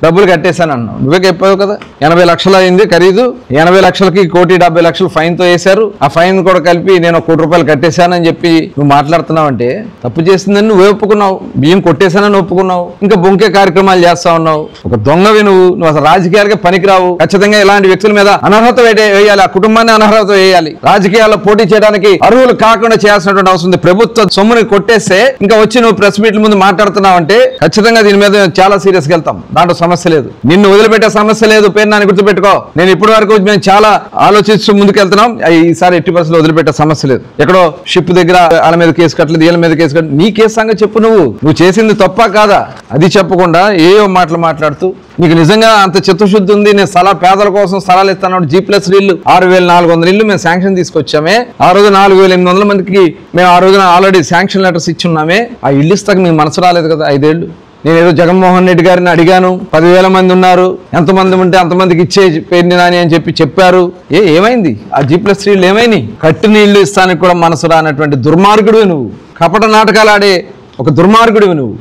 డబ్బులు కట్టేశాను అన్నావు. నువ్వే చెప్పావు కదా 80 లక్షలు అయింది ఖరీదు, 80 లక్షలకి 1,70,00,000 ఫైన్తో వేశారు. ఆ ఫైన్ కూడా కలిపి నేను 1 కోటి రూపాయలు కట్టేశానని చెప్పి నువ్వు మాట్లాడుతున్నావు అంటే తప్పు చేసిందని నువ్వే ఒప్పుకున్నావు. బియ్యం కొట్టేశానని ఒప్పుకున్నావు. ఇంకా బొంకే కార్యక్రమాలు చేస్తా ఉన్నావు. ఒక దొంగవి నువ్వు అసలు రాజకీయాలకే పనికిరావు. ఖచ్చితంగా ఇలాంటి వ్యక్తుల మీద అనర్హత వేయాలి, ఆ కుటుంబాన్ని అనర్హత వేయాలి. రాజకీయాల్లో పోటీ చేయడానికి అర్హులు కాకుండా చేయాల్సినటువంటి అవసరం ఉంది. ప్రభుత్వ సొమ్ముని కొట్టేస్తే ఇంకా వచ్చి నువ్వు ప్రెస్ మీట్ల ముందు మాట్లాడుతున్నావు అంటే ఖచ్చితంగా దీని మీద చాలా సీరియస్గా వెళ్తాం. దాంట్లో సమస్య లేదు. నిన్ను వదిలిపెట్టే సమస్య లేదు. పేరు నాని గుర్తుపెట్టుకో. నేను ఇప్పటి వరకు మేము చాలా ఆలోచిస్తూ ముందుకెళ్తున్నాం. ఈసారి ఎట్టి పరిస్థితుల్లో వదిలిపెట్టే సమస్య లేదు. ఎక్కడో షిప్ దగ్గర వాళ్ళ మీద కేసు కట్టలేదు, వీళ్ళ మీద కేసు కట్టలేదు. నీ కేసు సంగతి చెప్పు. నువ్వు చేసింది తప్పా కాదా అది చెప్పకుండా ఏవో మాటలు మాట్లాడుతూ నీకు నిజంగా అంత చిత్తశుద్ధి ఉంది, నేను పేదల కోసం స్థలాలు ఇస్తాను. G+ ఇల్లు 6,400 ఇల్లు మేము శాంక్షన్ తీసుకొచ్చామే. ఆ రోజు 4,800 మందికి మేము ఆ రోజున ఆల్రెడీ శాంక్షన్ లెటర్స్ ఇచ్చున్నామే. ఆ ఇల్లు ఇస్తాక మీకు మనసు రాలేదు కదా 5 ఏళ్ళు. నేనేదో జగన్మోహన్ రెడ్డి గారిని అడిగాను, 10,000 మంది ఉన్నారు, ఎంతమంది ఉంటే అంతమందికి ఇచ్చే పేరు నాని అని చెప్పారు. ఏమైంది ఆ G+ ఇల్లు ఏమైంది? కట్టిన ఇల్లు ఇస్తానికి కూడా మనసు రానటువంటి దుర్మార్గుడివి నువ్వు. కపట నాటకాలు ఆడే ఒక దుర్మార్గుడివి నువ్వు.